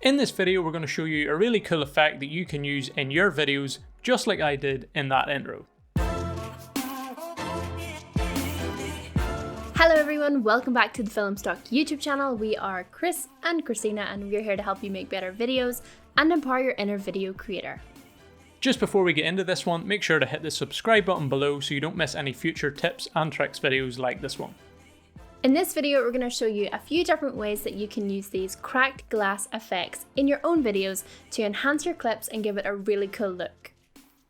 In this video we're going to show you a really cool effect that you can use in your videos just like I did in that intro. Hello everyone, welcome back to the Filmstock YouTube channel. We are Chris and Christina and we're here to help you make better videos and empower your inner video creator. Just before we get into this one, make sure to hit the subscribe button below so you don't miss any future tips and tricks videos like this one. In this video, we're going to show you a few different ways that you can use these cracked glass effects in your own videos to enhance your clips and give it a really cool look.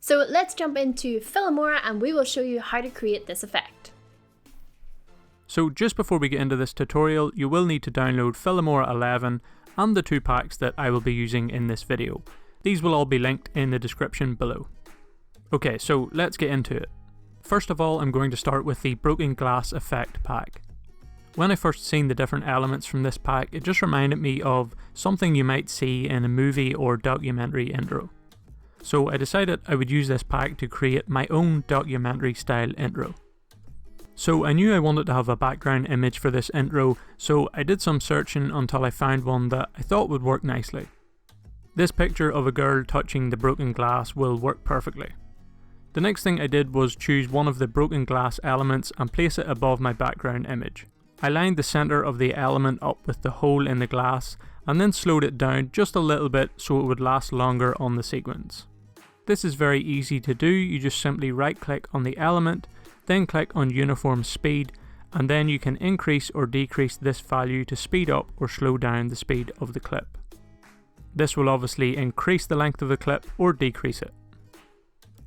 So let's jump into Filmora and we will show you how to create this effect. So just before we get into this tutorial, you will need to download Filmora 11 and the two packs that I will be using in this video. These will all be linked in the description below. Okay, so let's get into it. First of all, I'm going to start with the broken glass effect pack. When I first seen the different elements from this pack, it just reminded me of something you might see in a movie or documentary intro. So I decided I would use this pack to create my own documentary style intro. So I knew I wanted to have a background image for this intro, so I did some searching until I found one that I thought would work nicely. This picture of a girl touching the broken glass will work perfectly. The next thing I did was choose one of the broken glass elements and place it above my background image. I lined the centre of the element up with the hole in the glass and then slowed it down just a little bit so it would last longer on the sequence. This is very easy to do, you just simply right click on the element, then click on uniform speed, and then you can increase or decrease this value to speed up or slow down the speed of the clip. This will obviously increase the length of the clip or decrease it.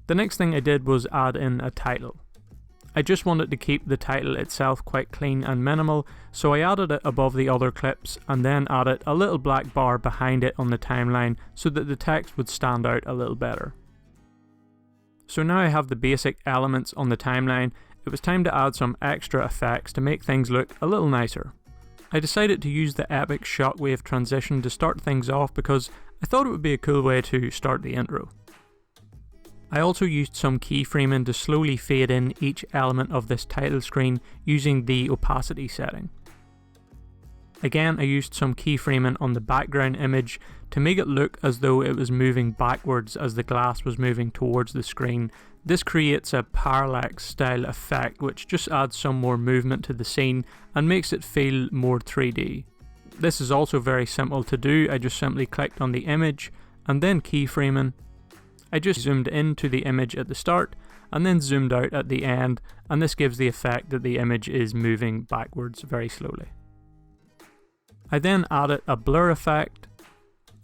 The next thing I did was add in a title. I just wanted to keep the title itself quite clean and minimal, so I added it above the other clips and then added a little black bar behind it on the timeline so that the text would stand out a little better. So now I have the basic elements on the timeline, it was time to add some extra effects to make things look a little nicer. I decided to use the epic shockwave transition to start things off because I thought it would be a cool way to start the intro. I also used some keyframing to slowly fade in each element of this title screen using the opacity setting. Again, I used some keyframing on the background image to make it look as though it was moving backwards as the glass was moving towards the screen. This creates a parallax style effect which just adds some more movement to the scene and makes it feel more 3D. This is also very simple to do, I just simply clicked on the image and then keyframing. I just zoomed into the image at the start and then zoomed out at the end, and this gives the effect that the image is moving backwards very slowly. I then added a blur effect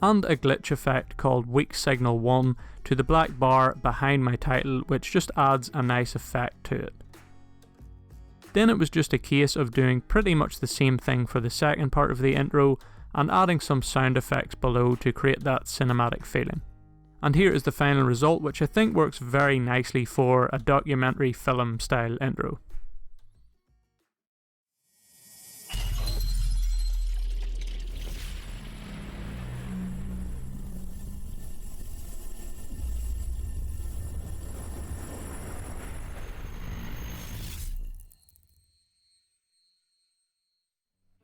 and a glitch effect called weak signal 1 to the black bar behind my title, which just adds a nice effect to it. Then it was just a case of doing pretty much the same thing for the second part of the intro and adding some sound effects below to create that cinematic feeling. And here is the final result, which I think works very nicely for a documentary film style intro.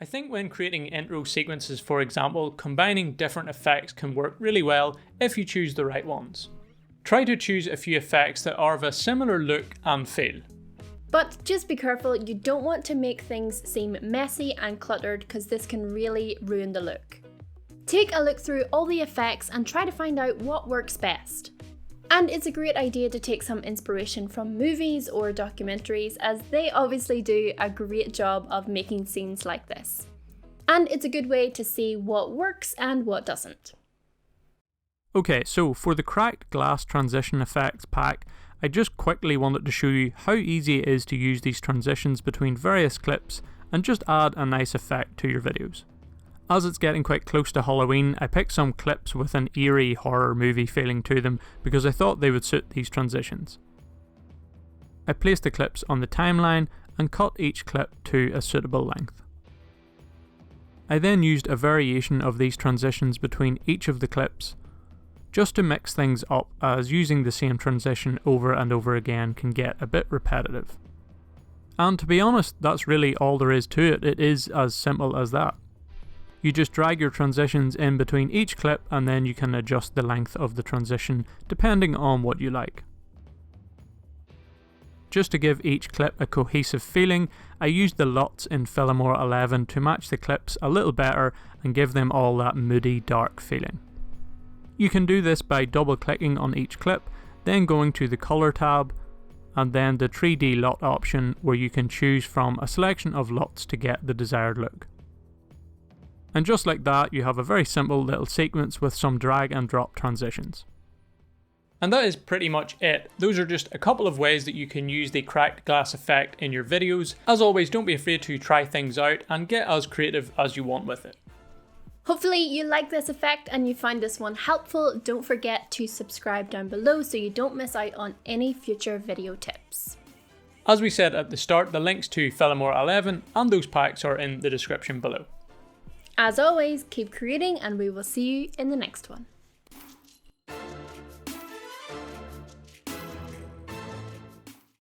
I think when creating intro sequences, for example, combining different effects can work really well if you choose the right ones. Try to choose a few effects that are of a similar look and feel. But just be careful, you don't want to make things seem messy and cluttered because this can really ruin the look. Take a look through all the effects and try to find out what works best. And it's a great idea to take some inspiration from movies or documentaries as they obviously do a great job of making scenes like this. And it's a good way to see what works and what doesn't. Okay, so for the cracked glass transition effects pack, I just quickly wanted to show you how easy it is to use these transitions between various clips and just add a nice effect to your videos. As it's getting quite close to Halloween, I picked some clips with an eerie horror movie feeling to them because I thought they would suit these transitions. I placed the clips on the timeline and cut each clip to a suitable length. I then used a variation of these transitions between each of the clips just to mix things up, as using the same transition over and over again can get a bit repetitive. And to be honest, that's really all there is to it. It is as simple as that. You just drag your transitions in between each clip and then you can adjust the length of the transition depending on what you like. Just to give each clip a cohesive feeling, I used the LUTs in Filmstock 11 to match the clips a little better and give them all that moody, dark feeling. You can do this by double clicking on each clip, then going to the Color tab, and then the 3D LUT option where you can choose from a selection of LUTs to get the desired look. And just like that, you have a very simple little sequence with some drag and drop transitions. And that is pretty much it. Those are just a couple of ways that you can use the cracked glass effect in your videos. As always, don't be afraid to try things out and get as creative as you want with it. Hopefully you like this effect and you find this one helpful. Don't forget to subscribe down below so you don't miss out on any future video tips. As we said at the start, the links to Filmstock 11 and those packs are in the description below. As always, keep creating and we will see you in the next one.